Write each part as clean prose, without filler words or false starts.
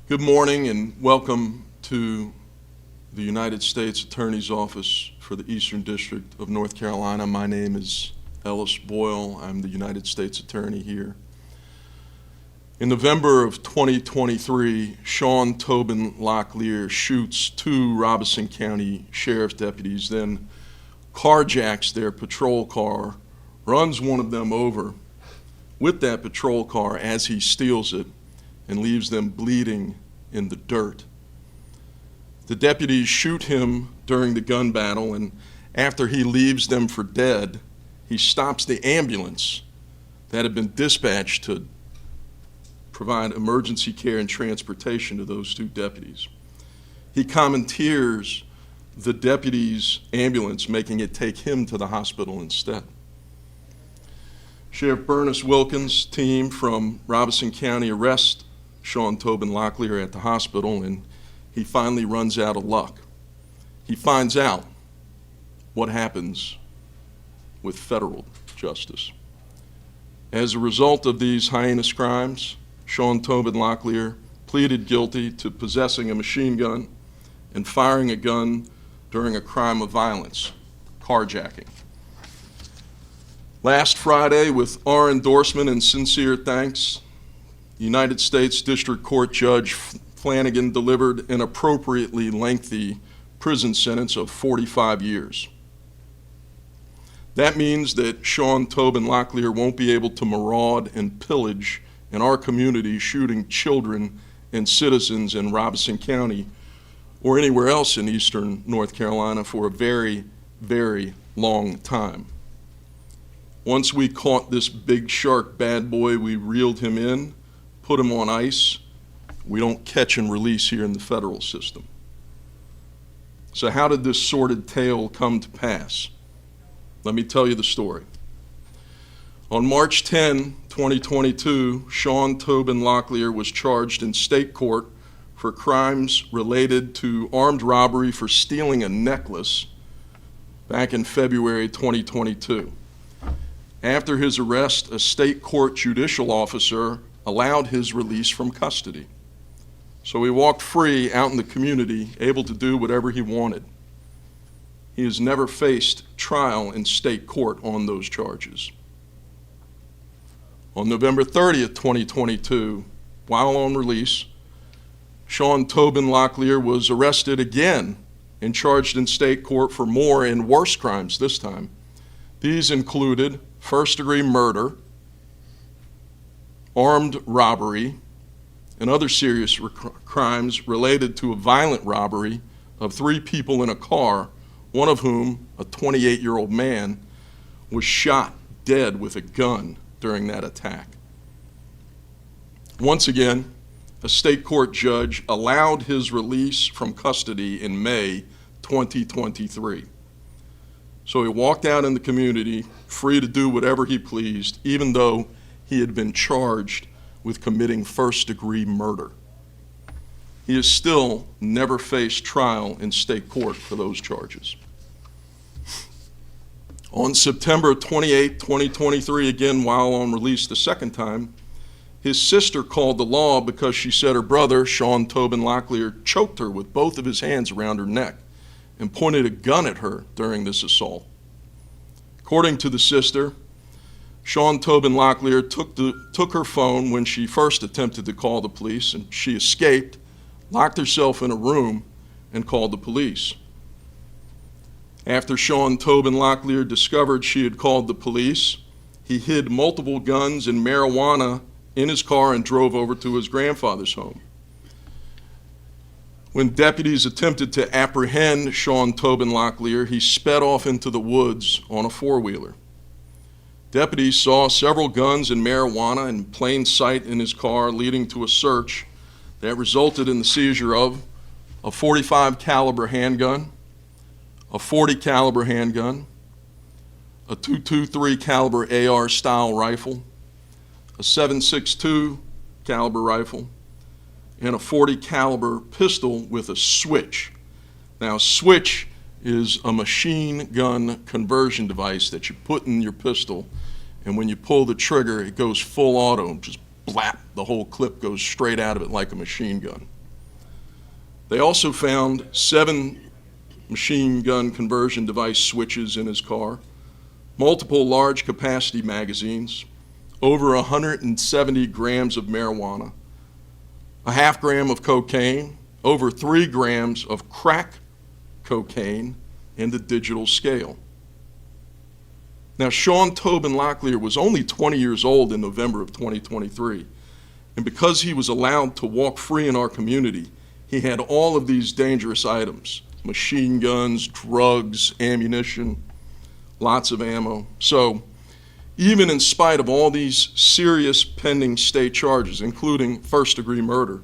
Good morning and welcome to the United States Attorney's Office for the Eastern District of North Carolina. My name is Ellis Boyle. I'm the United States Attorney here. In November of 2023, Shawn Tobin Locklear shoots two Robeson County Sheriff's deputies, then carjacks their patrol car, runs one of them over with that patrol car as he steals it, and leaves them bleeding in the dirt. The deputies shoot him during the gun battle, and after he leaves them for dead, he stops the ambulance that had been dispatched to provide emergency care and transportation to those two deputies. He commandeers the deputy's ambulance, making it take him to the hospital instead. Sheriff Bernice Wilkins' team from Robeson County arrests Shawn Tobin Locklear at the hospital, and he finally runs out of luck. He finds out what happens with federal justice. As a result of these heinous crimes, Shawn Tobin Locklear pleaded guilty to possessing a machine gun and firing a gun during a crime of violence, carjacking. Last Friday, with our endorsement and sincere thanks, United States District Court Judge Flanagan delivered an appropriately lengthy prison sentence of 45 years. That means that Shawn Tobin Locklear won't be able to maraud and pillage in our community, shooting children and citizens in Robeson County or anywhere else in eastern North Carolina for a very, very long time. Once we caught this big shark bad boy, we reeled him in, put him on ice. We don't catch and release here in the federal system. So how did this sordid tale come to pass? Let me tell you the story. On March 10, 2022, Shawn Tobin Locklear was charged in state court for crimes related to armed robbery for stealing a necklace back in February 2022. After his arrest, a state court judicial officer allowed his release from custody. So he walked free out in the community, able to do whatever he wanted. He has never faced trial in state court on those charges. On November 30th, 2022, while on release, Shawn Tobin Locklear was arrested again and charged in state court for more and worse crimes this time. These included first-degree murder, armed robbery, and other serious crimes related to a violent robbery of three people in a car, one of whom, a 28-year-old man, was shot dead with a gun during that attack. Once again, a state court judge allowed his release from custody in May 2023. So he walked out in the community, free to do whatever he pleased, even though he had been charged with committing first-degree murder. He has still never faced trial in state court for those charges. On September 28, 2023, again while on release the second time, his sister called the law because she said her brother, Shawn Tobin Locklear, choked her with both of his hands around her neck and pointed a gun at her during this assault. According to the sister, Shawn Tobin Locklear took her phone when she first attempted to call the police, and she escaped, locked herself in a room, and called the police. After Shawn Tobin Locklear discovered she had called the police, he hid multiple guns and marijuana in his car and drove over to his grandfather's home. When deputies attempted to apprehend Shawn Tobin Locklear, he sped off into the woods on a four-wheeler. Deputies saw several guns and marijuana in plain sight in his car, leading to a search that resulted in the seizure of a .45 caliber handgun, a .40 caliber handgun, a .223 caliber AR style rifle, a .762 caliber rifle, and a .40 caliber pistol with a switch. Now, a switch is a machine gun conversion device that you put in your pistol, and when you pull the trigger, it goes full auto, just blap, the whole clip goes straight out of it like a machine gun. They also found 7 machine gun conversion device switches in his car, multiple large capacity magazines, over 170 grams of marijuana, a half gram of cocaine, over 3 grams of crack cocaine, and a digital scale. Now, Shawn Tobin Locklear was only 20 years old in November of 2023, and because he was allowed to walk free in our community, he had all of these dangerous items: machine guns, drugs, ammunition, lots of ammo. So, even in spite of all these serious pending state charges, including first-degree murder,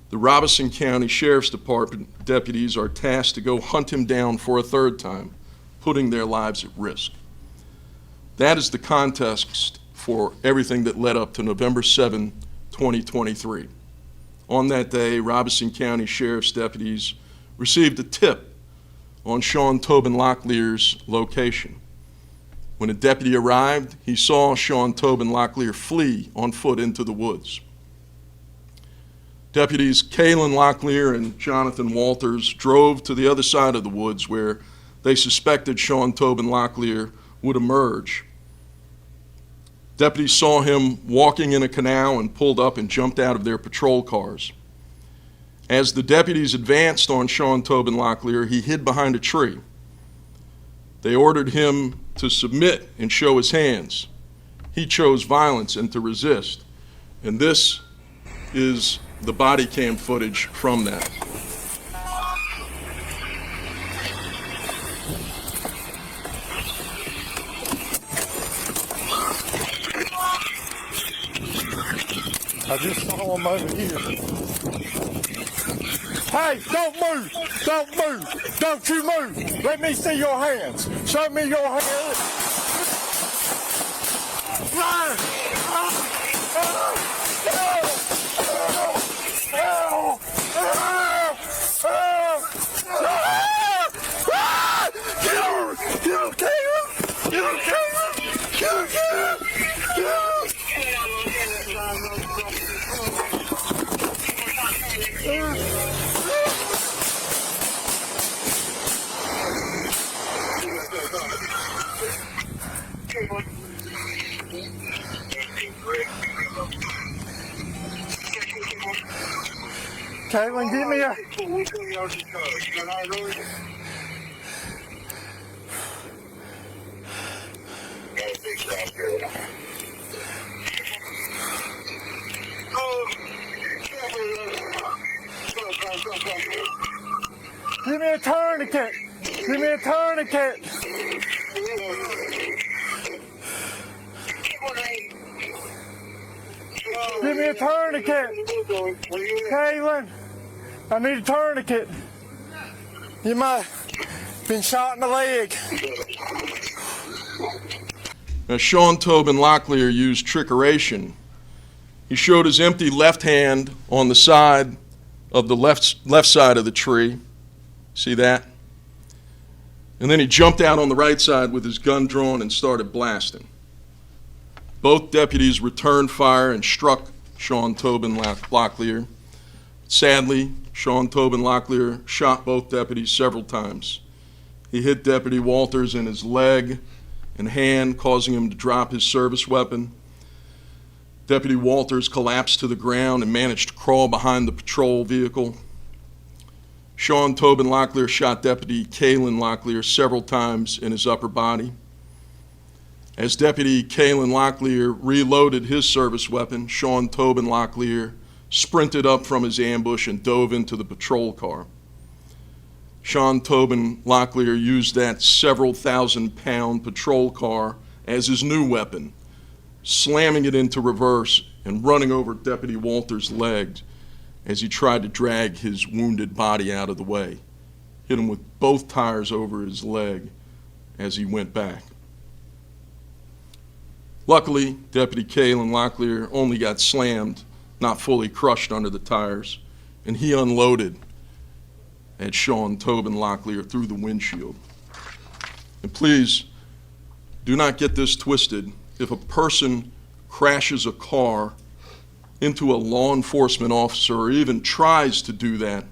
the Robeson County Sheriff's Department deputies are tasked to go hunt him down for a 3rd time, putting their lives at risk. That is the context for everything that led up to November 7, 2023. On that day, Robeson County Sheriff's deputies received a tip on Shawn Tobin Locklear's location. When a deputy arrived, he saw Shawn Tobin Locklear flee on foot into the woods. Deputies Kalen Locklear and Jonathan Walters drove to the other side of the woods where they suspected Shawn Tobin Locklear would emerge. Deputies saw him walking in a canal and pulled up and jumped out of their patrol cars. As the deputies advanced on Shawn Tobin Locklear, he hid behind a tree. They ordered him to submit and show his hands. He chose violence and to resist. And this is the body cam footage from that. I just saw him over here. Hey, don't move! Don't move! Don't you move! Let me see your hands! Show me your hands! Caitlin, give me a... Give me a tourniquet. Give me a tourniquet. Give me a tourniquet. Caitlin, I need a tourniquet. You might have been shot in the leg. Now, Shawn Tobin Locklear used trickeration. He showed his empty left hand on the side of the left side of the tree. See that? And then he jumped out on the right side with his gun drawn and started blasting. Both deputies returned fire and struck Shawn Tobin Locklear. Sadly, Shawn Tobin Locklear shot both deputies several times. He hit Deputy Walters in his leg and hand, causing him to drop his service weapon. Deputy Walters collapsed to the ground and managed to crawl behind the patrol vehicle. Shawn Tobin Locklear shot Deputy Kalen Locklear several times in his upper body. As Deputy Kalen Locklear reloaded his service weapon, Shawn Tobin Locklear sprinted up from his ambush and dove into the patrol car. Shawn Tobin Locklear used that several thousand-pound patrol car as his new weapon, slamming it into reverse and running over Deputy Walters' legs as he tried to drag his wounded body out of the way. Hit him with both tires over his leg as he went back. Luckily, Deputy Kalen Locklear only got slammed, not fully crushed under the tires, and he unloaded at Shawn Tobin Locklear through the windshield. And please, do not get this twisted. If a person crashes a car into a law enforcement officer or even tries to do that,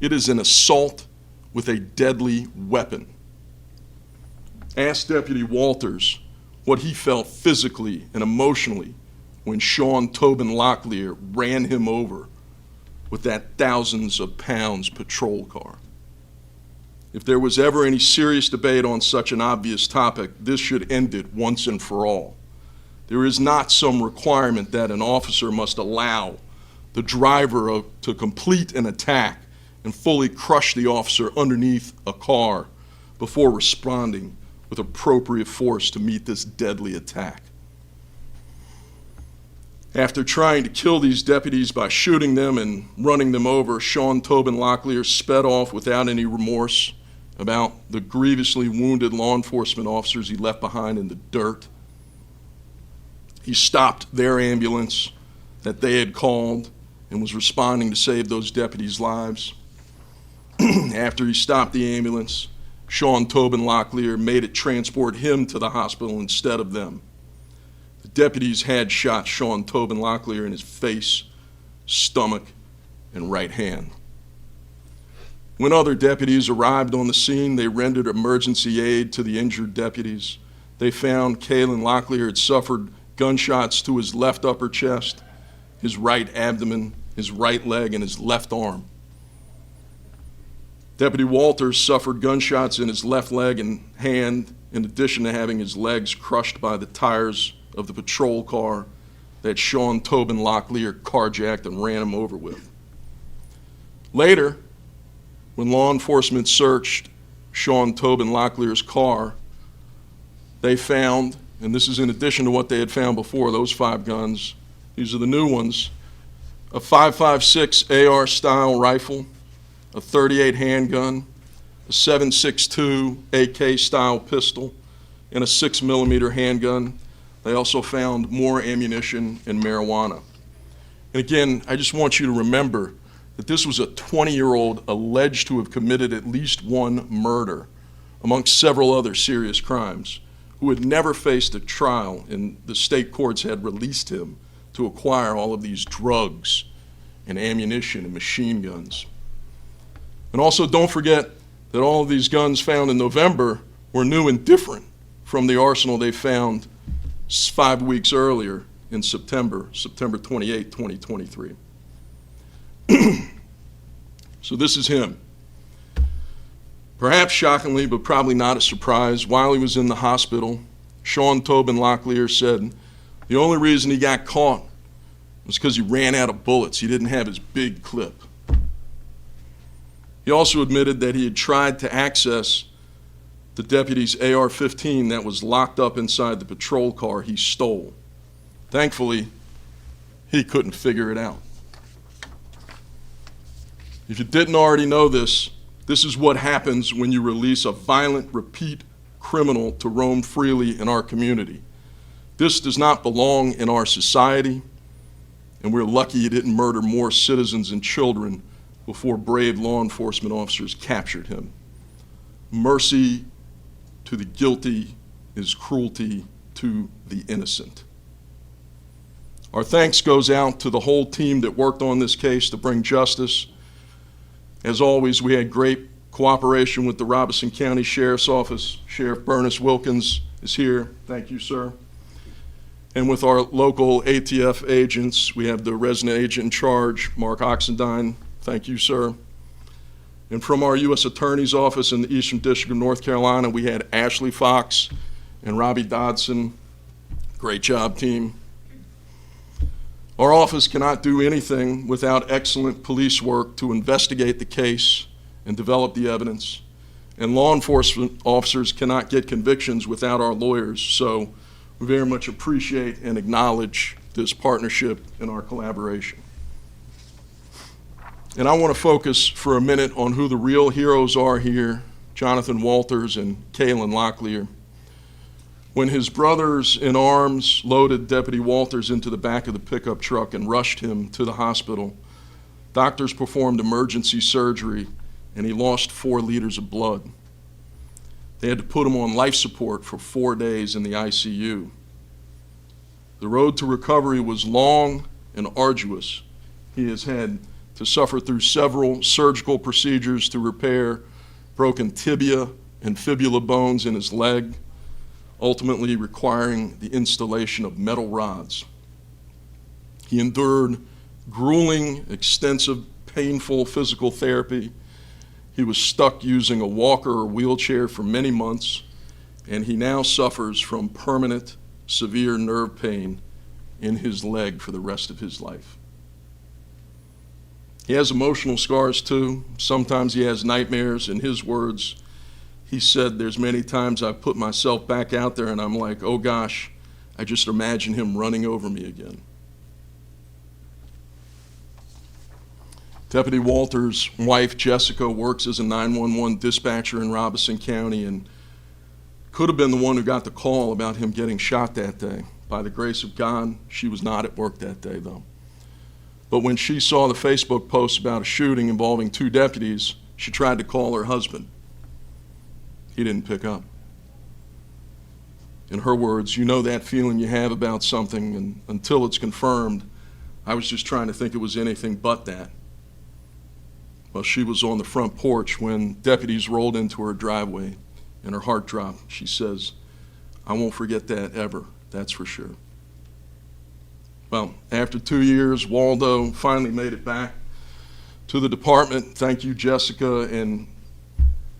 It is an assault with a deadly weapon. Ask Deputy Walters what he felt physically and emotionally when Shawn Tobin Locklear ran him over with that thousands of pounds patrol car. If there was ever any serious debate on such an obvious topic, this should end it once and for all. There is not some requirement that an officer must allow the driver to complete an attack and fully crush the officer underneath a car before responding with appropriate force to meet this deadly attack. After trying to kill these deputies by shooting them and running them over, Shawn Tobin Locklear sped off without any remorse about the grievously wounded law enforcement officers he left behind in the dirt. He stopped their ambulance that they had called and was responding to save those deputies' lives. After he stopped the ambulance, Shawn Tobin Locklear made it transport him to the hospital instead of them. The deputies had shot Shawn Tobin Locklear in his face, stomach, and right hand. When other deputies arrived on the scene, they rendered emergency aid to the injured deputies. They found Kalen Locklear had suffered gunshots to his left upper chest, his right abdomen, his right leg, and his left arm. Deputy Walters suffered gunshots in his left leg and hand, in addition to having his legs crushed by the tires of the patrol car that Shawn Tobin Locklear carjacked and ran him over with. Later, when law enforcement searched Shawn Tobin Locklear's car, they found, and this is in addition to what they had found before, those 5 guns, these are the new ones, a .556 AR-style rifle, a .38 handgun, a .762 AK-style pistol, and a 6mm handgun. They also found more ammunition and marijuana. And again, I just want you to remember that this was a 20-year-old alleged to have committed at least one murder, amongst several other serious crimes, who had never faced a trial, and the state courts had released him to acquire all of these drugs and ammunition and machine guns. And also don't forget that all of these guns found in November were new and different from the arsenal they found 5 weeks earlier in September 28, 2023. So this is him. Perhaps shockingly, but probably not a surprise, while he was in the hospital, Shawn Tobin Locklear said the only reason he got caught was because he ran out of bullets. He didn't have his big clip. He also admitted that he had tried to access the deputy's AR-15 that was locked up inside the patrol car he stole. Thankfully, he couldn't figure it out. If you didn't already know this, this is what happens when you release a violent, repeat criminal to roam freely in our community. This does not belong in our society, and we're lucky he didn't murder more citizens and children before brave law enforcement officers captured him. Mercy to the guilty is cruelty to the innocent. Our thanks goes out to the whole team that worked on this case to bring justice. As always, we had great cooperation with the Robeson County Sheriff's Office. Sheriff Bernice Wilkins is here. Thank you, sir. And with our local ATF agents, we have the resident agent in charge, Mark Oxendine. Thank you, sir. And from our U.S. Attorney's Office in the Eastern District of North Carolina, we had Ashley Fox and Robbie Dodson. Great job, team. Our office cannot do anything without excellent police work to investigate the case and develop the evidence. And law enforcement officers cannot get convictions without our lawyers. So we very much appreciate and acknowledge this partnership and our collaboration. And I want to focus for a minute on who the real heroes are here, Jonathan Walters and Kalen Locklear. When his brothers in arms loaded Deputy Walters into the back of the pickup truck and rushed him to the hospital, doctors performed emergency surgery and he lost 4 liters of blood. They had to put him on life support for 4 days in the ICU. The road to recovery was long and arduous. He has had to suffer through several surgical procedures to repair broken tibia and fibula bones in his leg, ultimately requiring the installation of metal rods. He endured grueling, extensive, painful physical therapy. He was stuck using a walker or wheelchair for many months, and he now suffers from permanent, severe nerve pain in his leg for the rest of his life. He has emotional scars too. Sometimes he has nightmares. In his words, he said, "There's many times I've put myself back out there and I'm like, oh gosh, I just imagine him running over me again." Deputy Walter's wife, Jessica, works as a 911 dispatcher in Robeson County and could have been the one who got the call about him getting shot that day. By the grace of God, she was not at work that day, though. But when she saw the Facebook post about a shooting involving 2 deputies, she tried to call her husband. He didn't pick up. In her words, "You know that feeling you have about something, and until it's confirmed, I was just trying to think it was anything but that." Well, she was on the front porch when deputies rolled into her driveway and her heart dropped. She says, "I won't forget that ever, that's for sure." Well, after 2 years, Waldo finally made it back to the department. Thank you, Jessica, and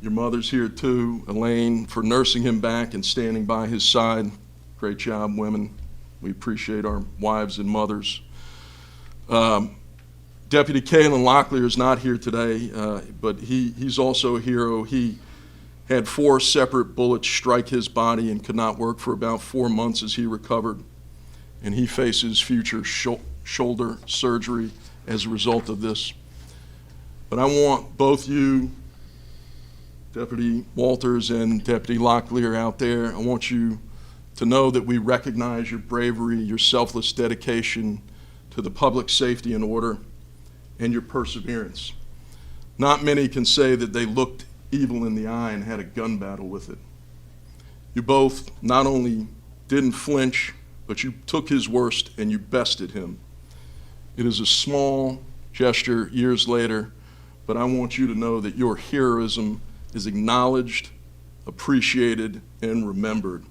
your mother's here too, Elaine, for nursing him back and standing by his side. Great job, women. We appreciate our wives and mothers. Deputy Kalen Locklear is not here today, but he's also a hero. He had 4 separate bullets strike his body and could not work for about 4 months as he recovered. And he faces future shoulder surgery as a result of this. But I want both you, Deputy Walters and Deputy Locklear out there, I want you to know that we recognize your bravery, your selfless dedication to the public safety and order, and your perseverance. Not many can say that they looked evil in the eye and had a gun battle with it. You both not only didn't flinch, but you took his worst and you bested him. It is a small gesture years later, but I want you to know that your heroism is acknowledged, appreciated, and remembered.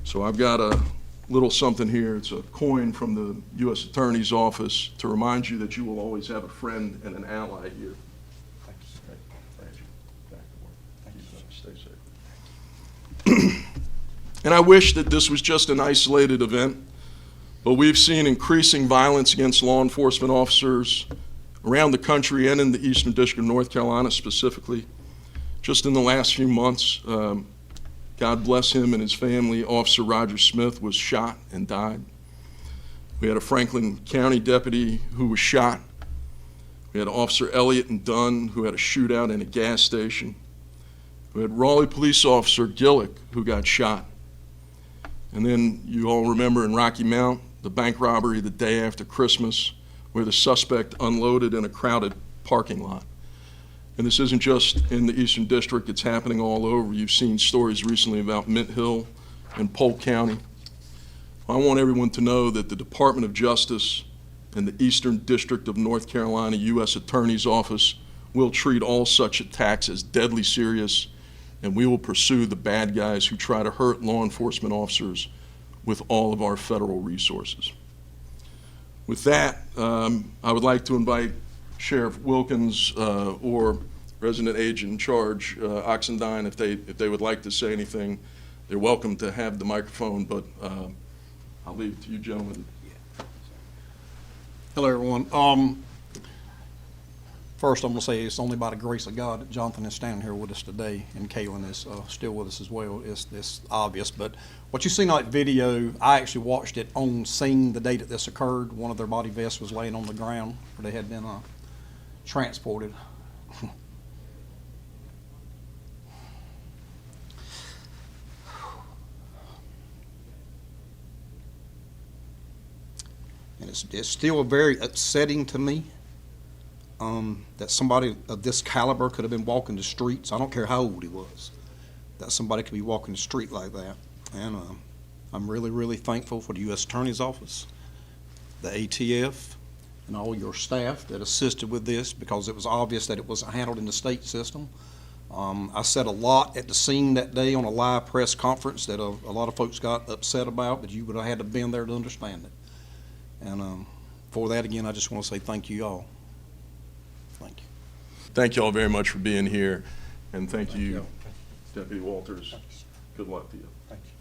So I've got a little something here. It's a coin from the U.S. Attorney's Office to remind you that you will always have a friend and an ally here. Thank you. Back to work. Thank you, sir. Stay safe. And I wish that this was just an isolated event, but we've seen increasing violence against law enforcement officers around the country and in the Eastern District of North Carolina specifically. Just in the last few months, God bless him and his family, Officer Roger Smith was shot and died. We had a Franklin County deputy who was shot. We had Officer Elliott and Dunn who had a shootout in a gas station. We had Raleigh Police Officer Gillick who got shot. And then you all remember in Rocky Mount, the bank robbery the day after Christmas where the suspect unloaded in a crowded parking lot. And this isn't just in the Eastern District, it's happening all over. You've seen stories recently about Mint Hill and Polk County. I want everyone to know that the Department of Justice and the Eastern District of North Carolina U.S. Attorney's Office will treat all such attacks as deadly serious, and we will pursue the bad guys who try to hurt law enforcement officers with all of our federal resources. With that, I would like to invite Sheriff Wilkins or Resident Agent in Charge Oxendine, if they would like to say anything. They're welcome to have the microphone, but I'll leave it to you gentlemen. Hello, everyone. First, I'm going to say it's only by the grace of God that Jonathan is standing here with us today, and Kaylin is still with us as well. It's obvious, but what you see in that video, I actually watched it on scene the day that this occurred. One of their body vests was laying on the ground where they had been transported. And it's still very upsetting to me that somebody of this caliber could have been walking the streets. I don't care how old he was, that somebody could be walking the street like that. And I'm really, really thankful for the U.S. Attorney's Office, the ATF, and all your staff that assisted with this, because it was obvious that it wasn't handled in the state system. I said a lot at the scene that day on a live press conference that a lot of folks got upset about, but you would have had to been there to understand it. And for that, again, I just want to say thank you all. Thank you. Thank you all very much for being here, and thank you, Deputy Walters. Good luck to you. Thank you.